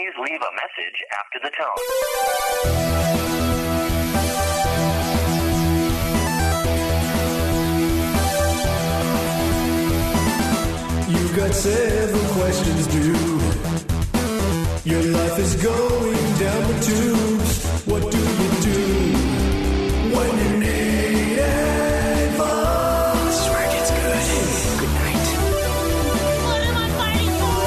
Please leave a message after the tone. You've got several questions due. Your life is going down the tubes. What do you do when you need advice? This is where it gets good. Good night. What am I fighting for?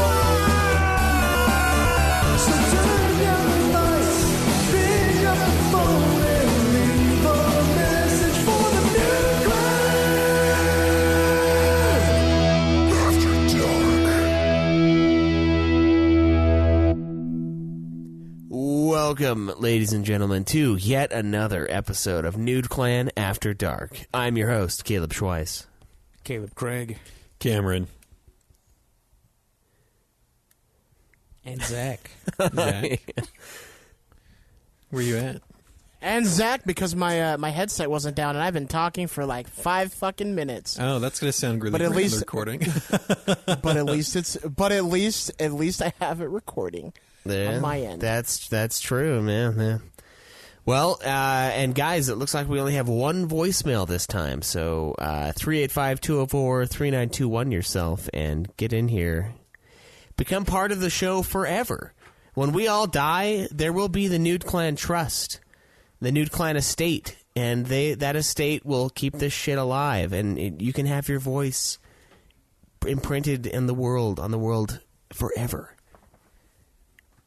So turn down the lights, pick up the phone and leave a message for the Nude Clan. After dark. Welcome, ladies and gentlemen, to yet another episode of Nude Clan After Dark. I'm your host, Caleb Schweiss. Caleb Craig. Cameron. And Zach. Zach. Where you at? And Zach, because my headset wasn't down, and I've been talking for like 5 fucking minutes. Oh, that's gonna sound really But at great on least- the recording. But at least I have it recording on my end. That's true, man. Yeah. Well, and guys, it looks like we only have one voicemail this time, so 385-204-3921 yourself and get in here. Become part of the show forever. When we all die, there will be the Nude Clan Trust, the Nude Clan Estate, and that estate will keep this shit alive, and you can have your voice imprinted on the world forever.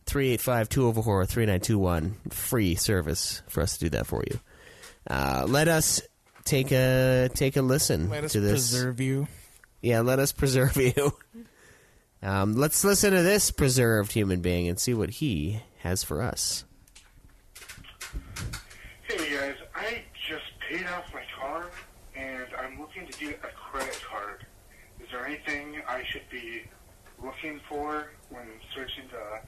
385-204-3921, free service for us to do that for you. Let us take a listen Let us to this. preserve you. Yeah, let us preserve you. Let's listen to this preserved human being and see what he has for us. Hey guys, I just paid off my car and I'm looking to get a credit card. Is there anything I should be looking for when searching to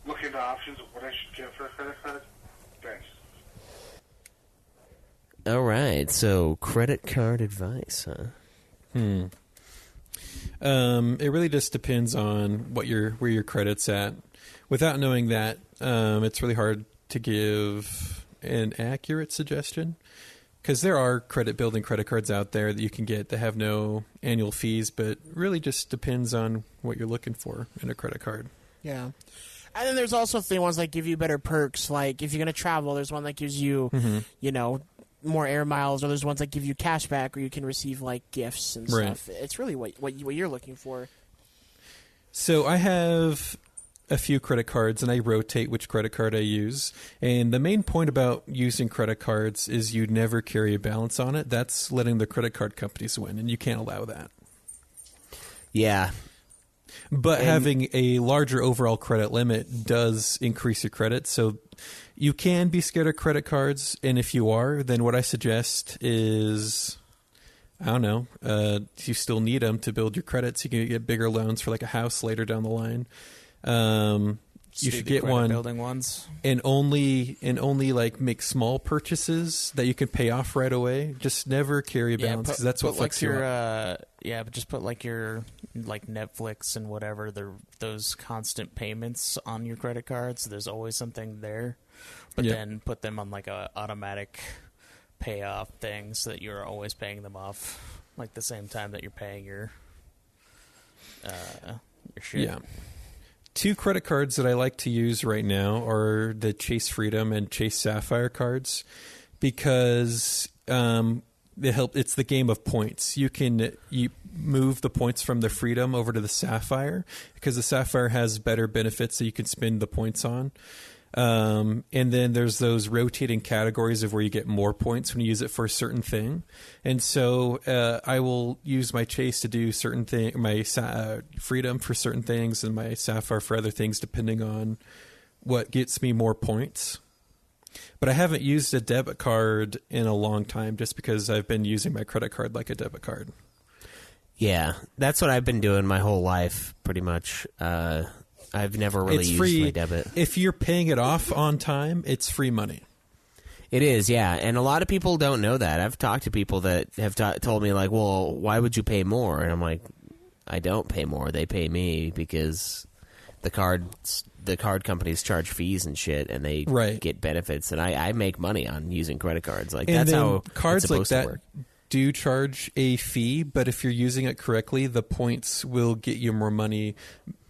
look into options of what I should get for a credit card? Thanks. All right, so credit card advice, huh? It really just depends on where your credit's at. Without knowing that, it's really hard to give an accurate suggestion because there are credit-building credit cards out there that you can get that have no annual fees, but really just depends on what you're looking for in a credit card. Yeah. And then there's also the ones that give you better perks. Like, if you're going to travel, there's one that gives you, more air miles, or there's ones that give you cash back, or you can receive, like, gifts and Right. stuff. It's really what you're looking for. So I have a few credit cards, and I rotate which credit card I use. And the main point about using credit cards is you never carry a balance on it. That's letting the credit card companies win, and you can't allow that. Yeah. But having a larger overall credit limit does increase your credit. So you can be scared of credit cards, and if you are, then what I suggest is, I don't know, you still need them to build your credit so you can get bigger loans for like a house later down the line. You should get one building ones. and only like make small purchases that you can pay off right away. Just never carry a balance because that's what fucks you up. But just put like your Netflix and whatever those constant payments on your credit cards. There's always something there, but then put them on like a automatic payoff thing so that you're always paying them off like the same time that you're paying your shit. Yeah. 2 credit cards that I like to use right now are the Chase Freedom and Chase Sapphire cards because it's the game of points. You move the points from the Freedom over to the Sapphire because the Sapphire has better benefits that you can spend the points on. And then there's those rotating categories of where you get more points when you use it for a certain thing. And so I will use my Chase to do certain things, my Freedom for certain things, and my Sapphire for other things, depending on what gets me more points. But I haven't used a debit card in a long time just because I've been using my credit card like a debit card. Yeah, that's what I've been doing my whole life, pretty much. I've never really used my debit. If you're paying it off on time, it's free money. It is, yeah. And a lot of people don't know that. I've talked to people that have told me, like, well, why would you pay more? And I'm like, I don't pay more. They pay me because the card's the card companies charge fees and shit, and they get benefits, and I make money on using credit cards. Like, and that's how cards it's like supposed that to work. do charge a fee, but if you're using it correctly, the points will get you more money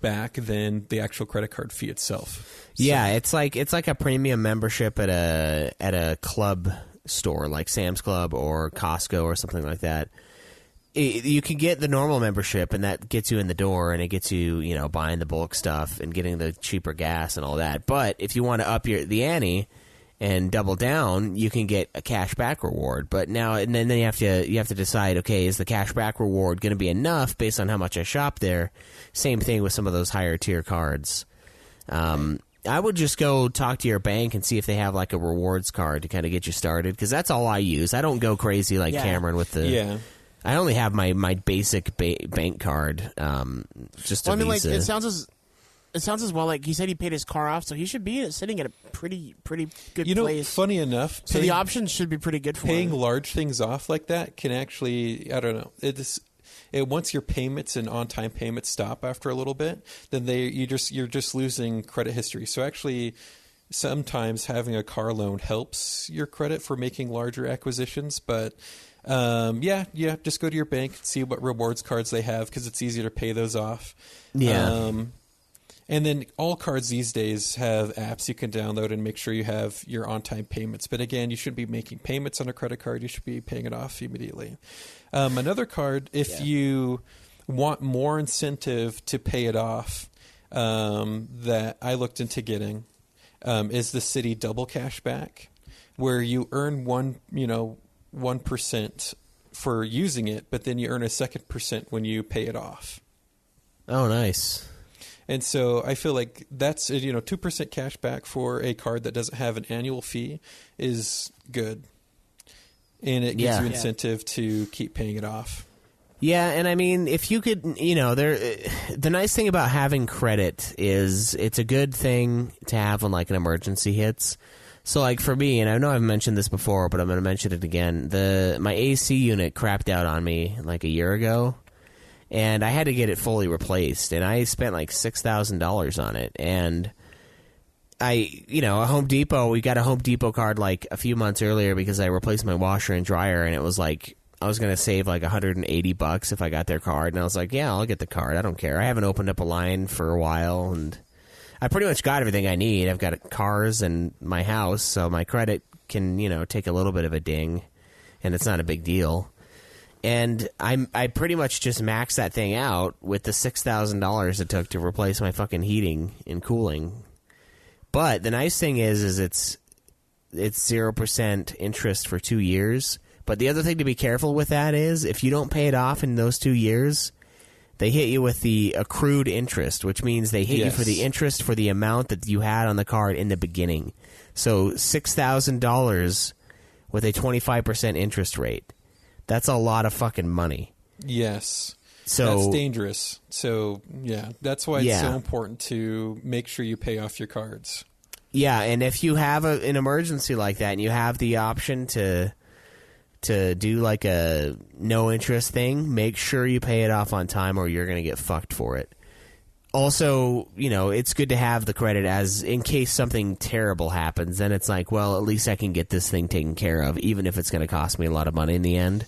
back than the actual credit card fee itself. Yeah, it's like a premium membership at a club store like Sam's Club or Costco or something like that. You can get the normal membership, and that gets you in the door, and it gets you, buying the bulk stuff and getting the cheaper gas and all that. But if you want to up the ante and double down, you can get a cashback reward. But now and then you have to decide, okay, is the cashback reward going to be enough based on how much I shop there? Same thing with some of those higher tier cards. I would just go talk to your bank and see if they have like a rewards card to kind of get you started, because that's all I use. I don't go crazy like Cameron with the. Yeah. I only have my basic bank card. Just a Visa. like it sounds as well like he said he paid his car off, so he should be sitting at a pretty good place. Funny enough, so the options should be pretty good for paying him. large things off like that can actually, I don't know. Once your payments and on-time payments stop after a little bit, then you're just losing credit history. So actually, sometimes having a car loan helps your credit for making larger acquisitions. But just go to your bank and see what rewards cards they have, because it's easier to pay those off. Yeah. And then all cards these days have apps you can download and make sure you have your on-time payments. But again, you shouldn't be making payments on a credit card. You should be paying it off immediately. Another card, if you want more incentive to pay it off, that I looked into getting, is the City Double Cashback, where you earn 1% for using it, but then you earn a 2% when you pay it off. Oh, nice. And so I feel like that's 2% cash back for a card that doesn't have an annual fee is good, and it gives you incentive to keep paying it off. Yeah, and I mean, if you could, the nice thing about having credit is it's a good thing to have when like an emergency hits. So like for me, and I know I've mentioned this before, but I'm going to mention it again. My AC unit crapped out on me like a year ago. And I had to get it fully replaced, and I spent like $6,000 on it. And a Home Depot, we got a Home Depot card like a few months earlier because I replaced my washer and dryer, and it was like I was going to save like $180 if I got their card. And I was like, yeah, I'll get the card. I don't care. I haven't opened up a line for a while, and I pretty much got everything I need. I've got cars and my house, so my credit can, take a little bit of a ding, and it's not a big deal. And I pretty much just maxed that thing out with the $6,000 it took to replace my fucking heating and cooling. But the nice thing is it's 0% interest for 2 years. But the other thing to be careful with that is if you don't pay it off in those 2 years, they hit you with the accrued interest, which means they hit you for the interest for the amount that you had on the card in the beginning. So $6,000 with a 25% interest rate. That's a lot of fucking money. Yes. So that's dangerous. So, that's why it's so important to make sure you pay off your cards. Yeah, and if you have an emergency like that and you have the option to do like a no interest thing, make sure you pay it off on time or you're going to get fucked for it. Also, it's good to have the credit as in case something terrible happens. Then it's like, well, at least I can get this thing taken care of, even if it's going to cost me a lot of money in the end.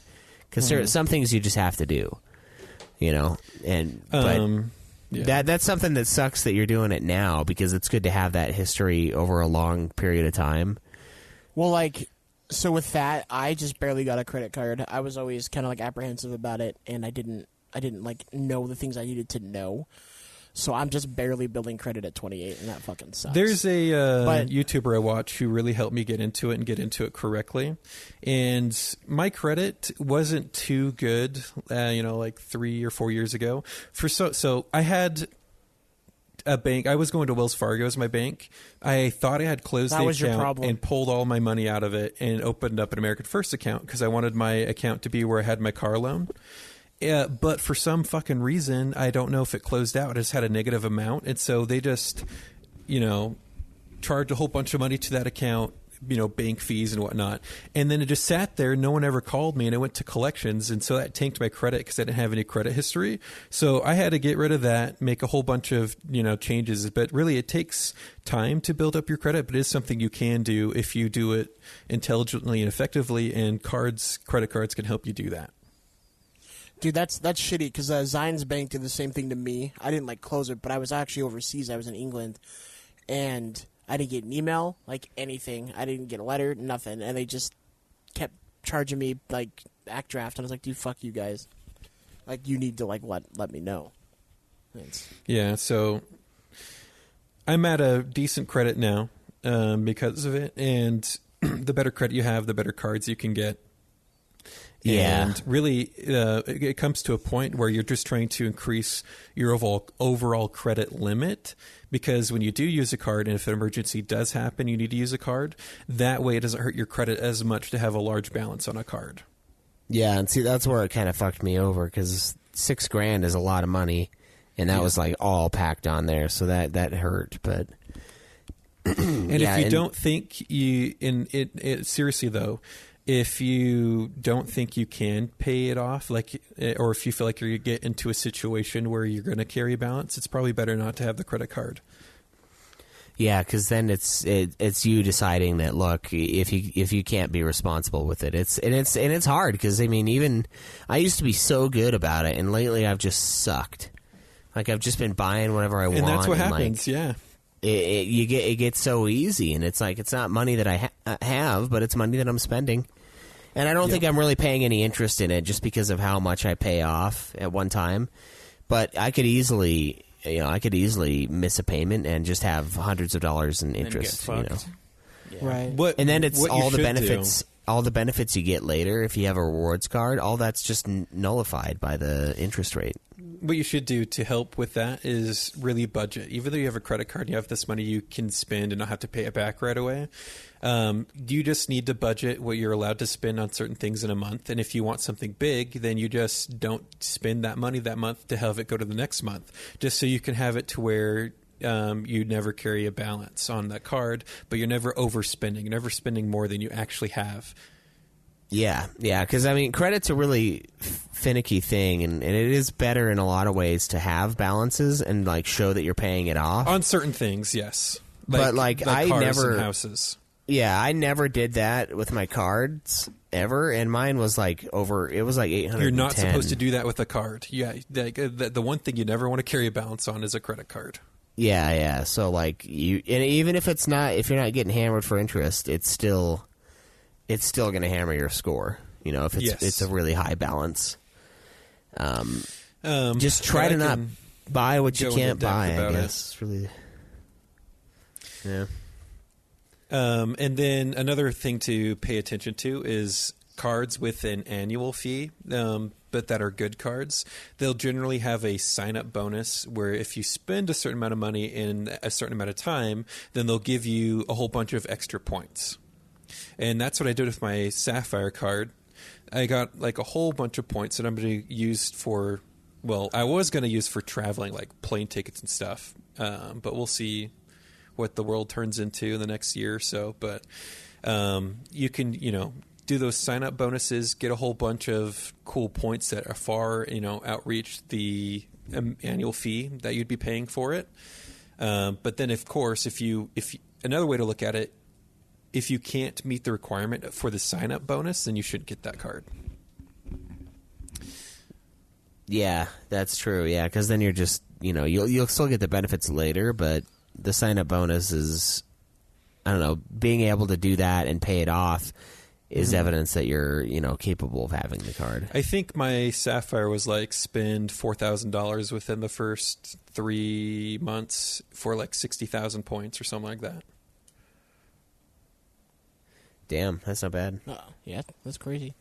Because there are some things you just have to do, that's something that sucks that you're doing it now, because it's good to have that history over a long period of time. Well, so with that, I just barely got a credit card. I was always kind of apprehensive about it, and I didn't know the things I needed to know. So I'm just barely building credit at 28, and that fucking sucks. There's a YouTuber I watch who really helped me get into it and get into it correctly. And my credit wasn't too good, like 3 or 4 years ago. So I had a bank. I was going to Wells Fargo as my bank. I thought I had closed the account and pulled all my money out of it and opened up an American First account because I wanted my account to be where I had my car loan. Yeah, but for some fucking reason, I don't know if it closed out. It just had a negative amount. And so they just, charged a whole bunch of money to that account, bank fees and whatnot. And then it just sat there. No one ever called me, and I went to collections. And so that tanked my credit because I didn't have any credit history. So I had to get rid of that, make a whole bunch of, changes. But really it takes time to build up your credit, but it is something you can do if you do it intelligently and effectively. And credit cards can help you do that. Dude, that's shitty because Zions Bank did the same thing to me. I didn't close it, but I was actually overseas. I was in England, and I didn't get an email, anything. I didn't get a letter, nothing, and they just kept charging me back draft. And I was like, dude, fuck you guys. You need to let me know. Yeah, so I'm at a decent credit now because of it, and the better credit you have, the better cards you can get. Yeah. And really, it comes to a point where you're just trying to increase your overall credit limit, because when you do use a card, and if an emergency does happen, you need to use a card. That way it doesn't hurt your credit as much to have a large balance on a card. Yeah, and see, that's where it kind of fucked me over, because $6,000 is a lot of money, and that was all packed on there, so that hurt. But and if you don't think seriously though, if you don't think you can pay it off, or if you feel like you're going to get into a situation where you're going to carry a balance, it's probably better not to have the credit card. Yeah, because then it's you deciding that, look, if you can't be responsible with it, it's hard, because even I used to be so good about it, and lately I've just sucked. I've just been buying whatever I want, and that's what happens. Yeah. It gets so easy, and it's not money that I have, but it's money that I'm spending, and I don't think I'm really paying any interest in it just because of how much I pay off at one time. But I could easily miss a payment and just have hundreds of dollars in interest. Right. And then it's all the benefits. All the benefits you get later, if you have a rewards card, all that's just nullified by the interest rate. What you should do to help with that is really budget. Even though you have a credit card and you have this money you can spend and not have to pay it back right away, you just need to budget what you're allowed to spend on certain things in a month. And if you want something big, then you just don't spend that money that month to have it go to the next month, just so you can have it to where you never carry a balance on that card, but you're never overspending. You're never spending more than you actually have. Yeah, because credit's a really finicky thing, and it is better in a lot of ways to have balances and show that you're paying it off on certain things. Yes, but I cars never and houses. Yeah, I never did that with my cards ever, and mine was over. It was $810. You're not supposed to do that with a card. Yeah, the one thing you never want to carry a balance on is a credit card. Yeah. So and even if if you're not getting hammered for interest, it's still going to hammer your score. If it's a really high balance. Just try to not buy what you can't buy. I guess. Really. Yeah. And then another thing to pay attention to is cards with an annual fee, but that are good cards. They'll generally have a sign-up bonus where if you spend a certain amount of money in a certain amount of time, then they'll give you a whole bunch of extra points. And that's what I did with my Sapphire card. I got a whole bunch of points that I'm going to use for, I was going to use for traveling, plane tickets and stuff. But we'll see what the world turns into in the next year or so. But you can, do those sign-up bonuses, get a whole bunch of cool points that are far, outreach the annual fee that you'd be paying for it. But then, of course, if another way to look at it, if you can't meet the requirement for the sign-up bonus, then you shouldn't get that card. Yeah, that's true. Yeah, because then you're just, you'll still get the benefits later, but the sign-up bonus is, I don't know, being able to do that and pay it off is evidence that you're, capable of having the card. I think my Sapphire was spend $4,000 within the first 3 months for 60,000 points or something like that. Damn, that's not bad. Yeah, that's crazy.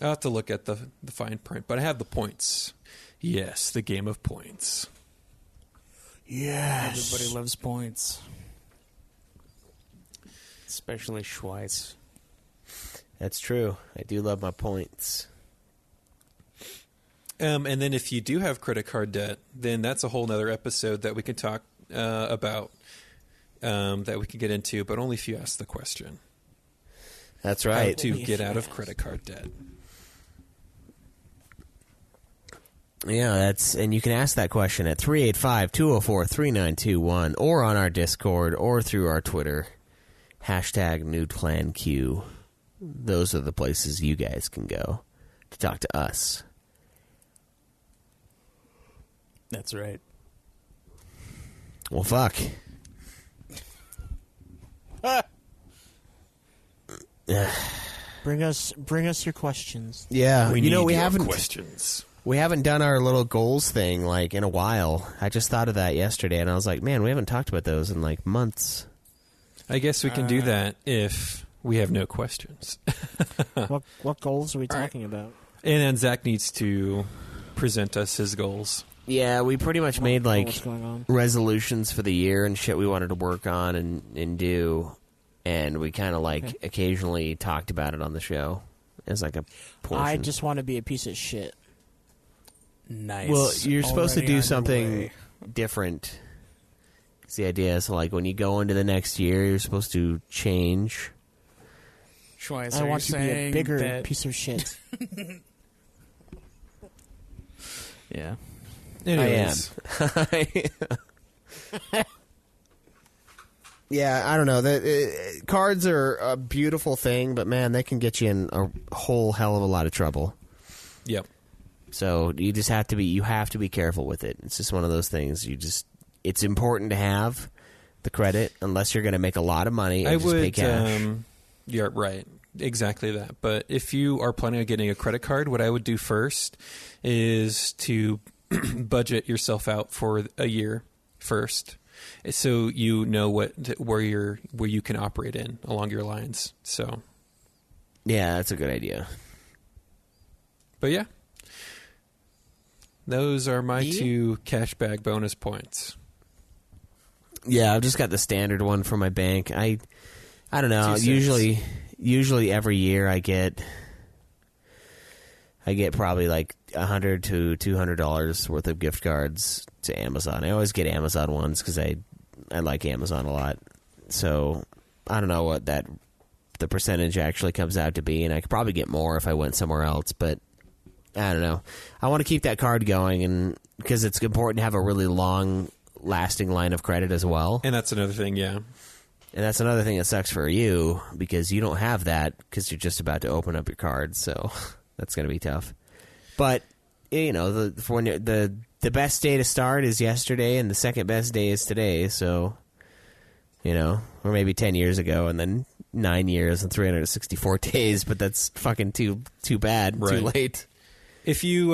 I'll have to look at the fine print, but I have the points. Yes, the game of points. Yes. Everybody loves points. Especially Schweiz. That's true. I do love my points. And then if you do have credit card debt, then that's a whole nother episode that we can talk about, that we can get into, but only if you ask the question. That's How right. to get out of credit card debt. Yeah, and you can ask that question at 385-204-3921 or on our Discord or through our Twitter. #NudeClanQ. Those are the places you guys can go to talk to us. That's right. Well, fuck. Bring us your questions. Yeah, We we your haven't questions. we haven't done our little goals thing like in a while. I just thought of that yesterday, and I was like, man, we haven't talked about those in like months. I guess we can do that if we have no questions. What goals are we talking about? And then Zach needs to present us his goals. Yeah, we pretty much made like What's going on? resolutions for the year and shit we wanted to work on and do, and we kind of like occasionally talked about it on the show as like a portion. I just want to be a piece of shit. Nice. Well, you're supposed to Already do on your something way. different. It's the idea. So like when you go into the next year, you're supposed to change. Schweiss, I are want you to be a saying bigger that- piece of shit. Yeah. Anyways, Yeah, I don't know. Cards are a beautiful thing, but man, they can get you in a whole hell of a lot of trouble. Yep. So you just have to be careful with it. It's just one of those things. It's important to have the credit unless you're going to make a lot of money and I just pay would. cash. Yeah, right. Exactly that. But if you are planning on getting a credit card, what I would do first is to budget yourself out for a year first, so you know where you can operate in along your lines. So, Yeah, that's a good idea. but yeah, those are my 2 cashback bonus points. Yeah, I've just got the standard one from my bank. I don't know. 2 cents. Usually every year I get probably like $100 to $200 worth of gift cards to Amazon. I always get Amazon ones because I like Amazon a lot. So I don't know what the percentage actually comes out to be, and I could probably get more if I went somewhere else. But I don't know. I want to keep that card going, and because it's important to have a really long-lasting line of credit as well. And that's another thing, yeah. And that's another thing that sucks for you because you don't have that because you're just about to open up your card. So that's going to be tough. But you know, the best day to start is yesterday, and the second best day is today. So you know, or maybe 10 years ago, and then 9 years and 364 days. But that's fucking too bad, Right. too late. If you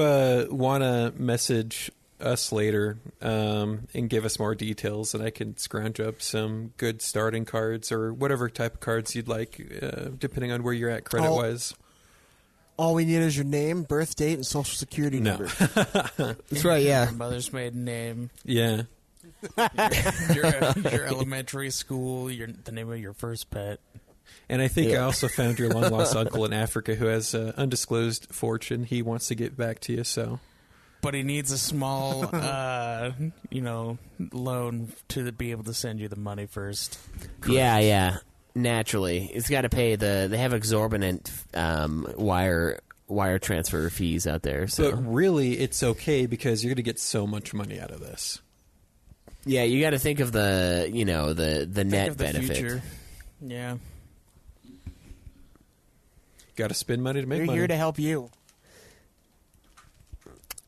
want to message us later and give us more details, and I can scrounge up some good starting cards or whatever type of cards you'd like, depending on where you're at credit-wise. All we need is your name, birth date, and social security No. number. That's right, yeah. Your mother's maiden name, Yeah. your elementary school, the name of your first pet. And I think I also found your long-lost uncle in Africa who has an undisclosed fortune. He wants to get back to you, so... But he needs a small, loan to be able to send you the money first. Yeah. Naturally, it's got to pay they have exorbitant wire transfer fees out there. So But really, it's okay because you're going to get so much money out of this. yeah, you got to think of the Think net of the benefit. future. Yeah. Got to spend money to make We're money. here to help you.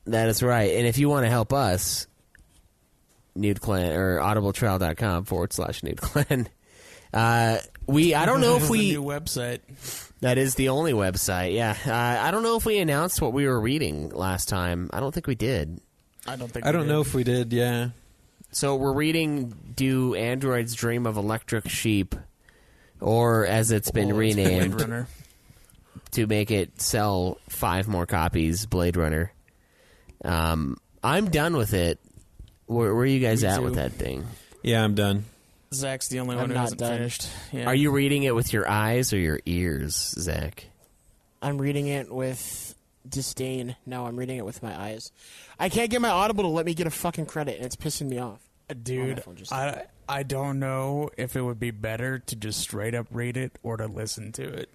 That is right. And if you want to help us, Nude Clan or audibletrial.com/Nude Clan. I don't know if There's a we. new website. That is the only website. Yeah. I don't know if we announced what we were reading last time. I don't think we did. I don't know if we did, yeah. So we're reading Do Androids Dream of Electric Sheep, or as it's been renamed Blade Runner. to make it sell 5 more copies, Blade Runner. I'm done with it. Where are you guys Me at too. with that thing? Yeah, I'm done. Zach's the only I'm one who not hasn't done. finished. Yeah. Are you reading it with your eyes or your ears, Zach? I'm reading it with disdain. No, I'm reading it with my eyes. I can't get my Audible to let me get a fucking credit, and it's pissing me off. Dude, Oh, my phone just- I don't know if it would be better to just straight up read it or to listen to it.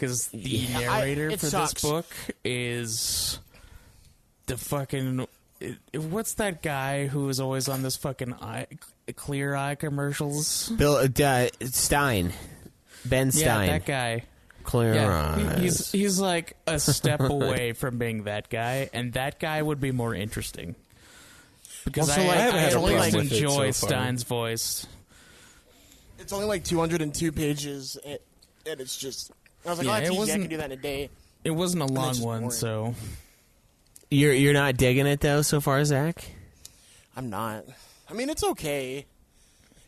because the narrator it for sucks. this book is the fucking. What's that guy who is always on this fucking Clear Eye commercials? Bill Stein. Ben Stein. Yeah, that guy. Clear Yeah, eyes. he's like a step away from being that guy, and that guy would be more interesting. Because Also, like, I haven't had a always problem with it enjoy so far. Stein's voice. It's only like 202 pages, and it's just. I was like, Yeah, oh, it that's easy. I wasn't- can do that in a day. It wasn't a long just one, boring. so You're not digging it though so far, Zach? I'm not. I mean, it's okay.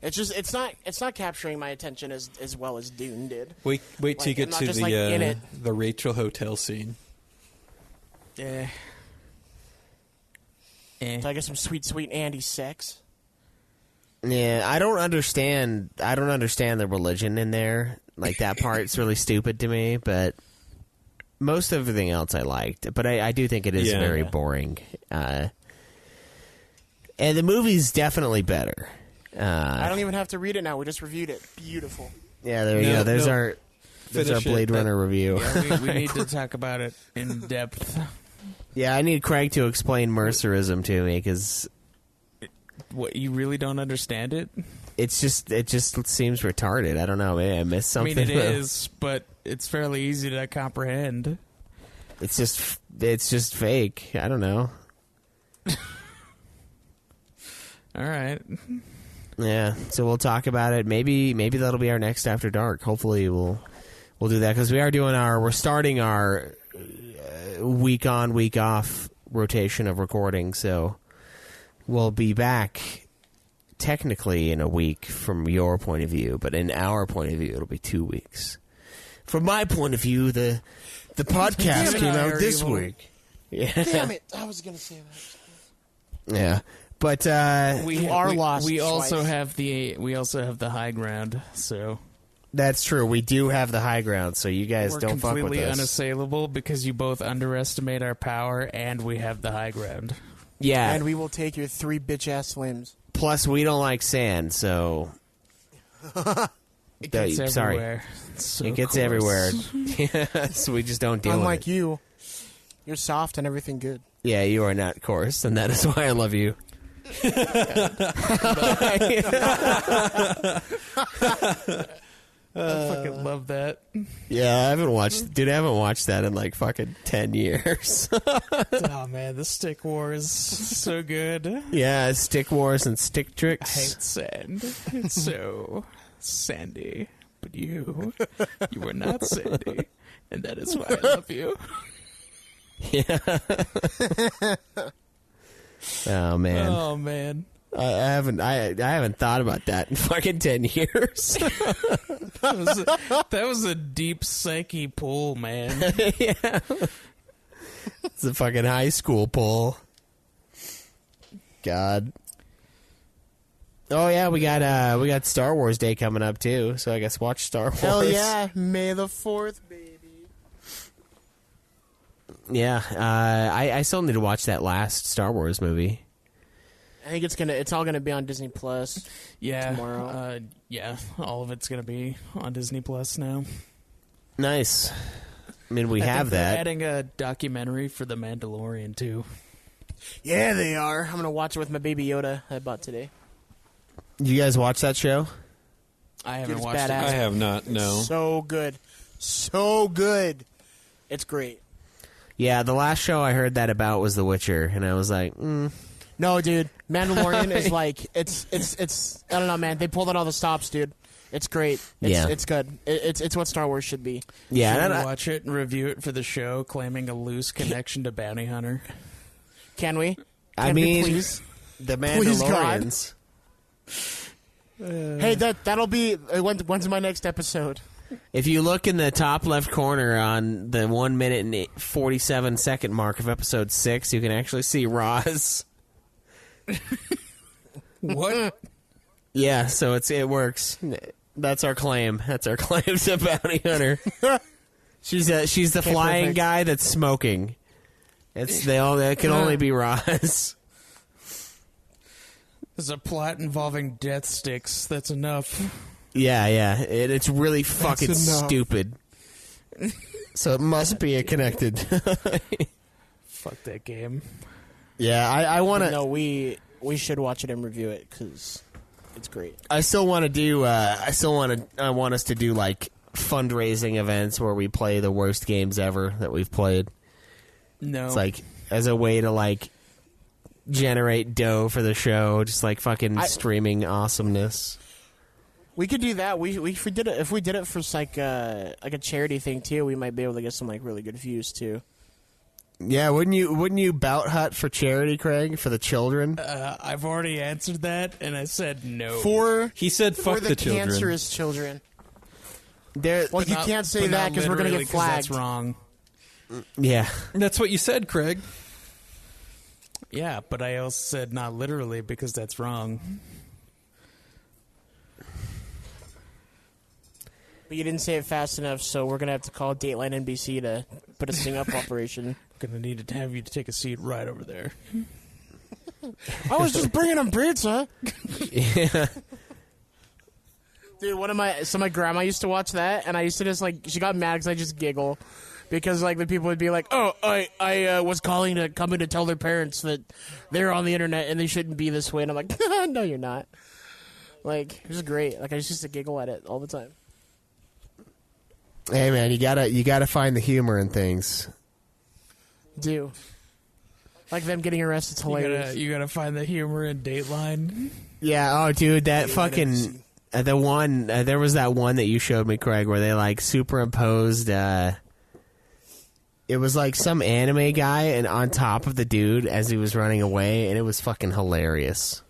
It's just it's not capturing my attention as well as Dune did. Wait till you I'm get not to just, like, in it. the Rachel Hotel scene. eh. So I get some sweet Andy sex. Yeah, I don't understand the religion in there. Like that part's really stupid to me, but most everything else I liked. But I do think it is Yeah. very boring. And the movie's definitely better. I don't even have to read it now. We just reviewed it. Beautiful. Yeah, there you No, go. There's no. our Finish Blade it. Runner review. Yeah, we need to talk about it in depth. Yeah, I need Craig to explain Mercerism to me because What, you really don't understand it? it just seems retarded. I don't know. Maybe I missed something. I mean, it is, but it's fairly easy to comprehend. It's just fake. I don't know. All right. Yeah, so we'll talk about it. Maybe that'll be our next After Dark. Hopefully we'll do that because we're starting our week on, week off rotation of recording. So we'll be back technically in a week from your point of view, but in our point of view, it'll be 2 weeks. From my point of view, the podcast came out this week. Yeah, Damn it! I was gonna say that. yeah, but We are lost, We also Schweiss. have the high ground, so that's true. We do have the high ground, so you guys we're don't fuck with completely us. unassailable because you both underestimate our power, and we have the high ground. Yeah, And we will take your 3 bitch ass limbs. plus we don't like sand, so It gets sorry. everywhere. So it gets coarse. everywhere. So we just don't deal Unlike with it. you, you're soft and everything good. Yeah, you are not coarse, and that is why I love you. I fucking love that. Yeah, I haven't watched that in like fucking 10 years. Oh man, the stick war is so good. Yeah, stick wars and stick I tricks. hate sand. It's so sandy. But you are not sandy, and that is why I love you. Yeah. Oh man, Oh man, I haven't thought about that in fucking 10 years. that was a deep psyche pull, man. Yeah. It's a fucking high school poll. God. Oh yeah, we got Star Wars Day coming up too, so I guess watch Star Wars. Hell yeah, May the 4th, baby. Yeah, I still need to watch that last Star Wars movie. I think it's all gonna be on Disney Plus. Yeah, Tomorrow. yeah, all of it's gonna be on Disney Plus now. Nice. I mean, we I have think they're that. adding a documentary for The Mandalorian too. Yeah, they are. I'm gonna watch it with my baby Yoda I bought today. You guys watch that show? I haven't it's watched badass. I have not. No. So good, so good. It's great. Yeah, the last show I heard that about was The Witcher, and I was like, No, dude, Mandalorian is like it's. I don't know, man. They pulled out all the stops, dude. It's great. It's good. It's what Star Wars should be. yeah. Should and we I- watch it and review it for the show, claiming a loose connection to Bounty Hunter? Can we? I Can we mean, please? the Please, God. Mandalorians. Hey, that'll be when's my next episode? If you look in the top left corner on the 1 minute and 47-second mark of episode 6, you can actually see Roz. What? Yeah, so it works. That's our claim. That's our claim to Bounty Hunter. She's the Okay, flying perfect. guy that's smoking. It can only be Roz. There's a plot involving death sticks. That's enough. Yeah. It's really fucking enough. stupid. So it must be a connected. Fuck that game. Yeah, I want to. No, we should watch it and review it because it's great. I still want to do. I want us to do like fundraising events where we play the worst games ever that we've played. No, it's like as a way to like generate dough for the show, just like fucking streaming awesomeness. We could do that. If we did it for like a charity thing too, we might be able to get some like really good views too. Yeah, wouldn't you bout hut for charity, Craig, for the children? I've already answered that, and I said no. He said fuck for the children. cancerous children. Well, you can't say that because we're going to get flagged. That's wrong. Yeah, that's what you said, Craig. Yeah, but I also said not literally because that's wrong. But you didn't say it fast enough, so we're going to have to call Dateline NBC to put a sting-up operation. Going to need to have you to take a seat right over there. I was just bringing them pizza. Yeah. Dude, my grandma used to watch that, and I used to just, like, she got mad because I just giggle. Because, like, the people would be like, oh, I was calling to come in to tell their parents that they're on the internet and they shouldn't be this way. And I'm like, no, you're not. Like, it was great. Like, I just used to giggle at it all the time. Hey, man, you gotta find the humor in things. Do. Like them getting arrested, it's hilarious. You gotta find the humor in Dateline. Yeah, oh, dude, that fucking... the one... there was that one that you showed me, Craig, where they, like, superimposed... it was, like, some anime guy and on top of the dude as he was running away, and it was fucking hilarious.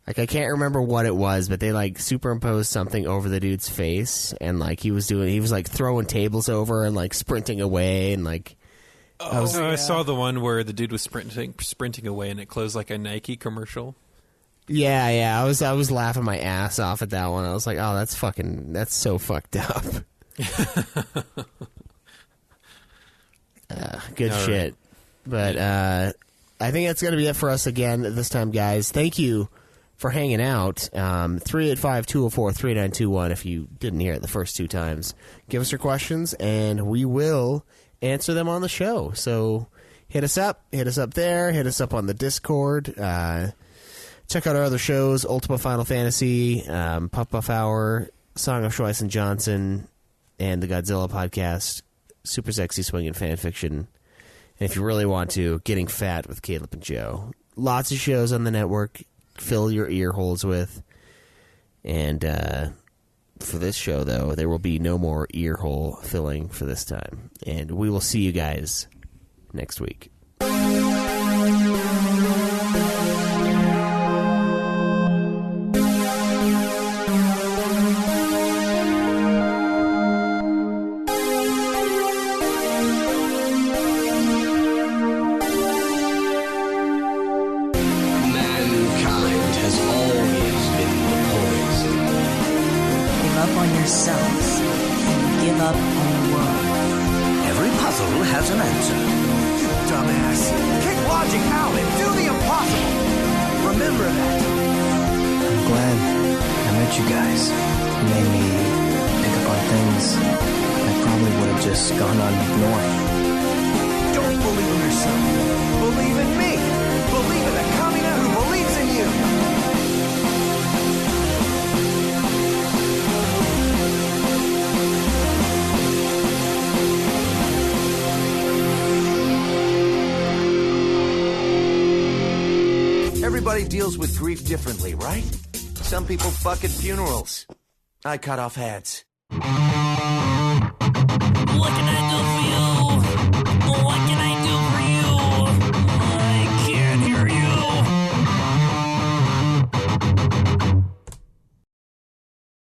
Like, I can't remember what it was, but they, like, superimposed something over the dude's face, and, like, he was, like, throwing tables over and, like, sprinting away, and, like... I saw the one where the dude was sprinting away, and it closed like a Nike commercial. Yeah, I was laughing my ass off at that one. I was like, oh, that's so fucked up. Good All shit. Right. But I think that's going to be it for us again this time, guys. Thank you for hanging out. 385-204-3921 if you didn't hear it the first two times. Give us your questions, and we will answer them on the show. So hit us up there, hit us up on the Discord. Check out our other shows, Ultima Final Fantasy, Puff Puff Hour, Song of Schweiss and Johnson, and the Godzilla podcast, Super Sexy Swinging Fan Fiction. And if you really want to, Getting Fat with Caleb and Joe. Lots of shows on the network. Fill your ear holes with. And for this show, though, there will be no more ear hole filling for this time. And we will see you guys next week. Yourselves and give up on the world. Every puzzle has an answer. You dumbass. Kick logic out and do the impossible. Remember that. I'm glad I met you guys. You made me pick up on things I probably would have just gone on ignoring. Don't believe in yourself. Believe in me. Believe in the Kamina who believes in you. Everybody deals with grief differently, right? Some people fuck at funerals. I cut off heads.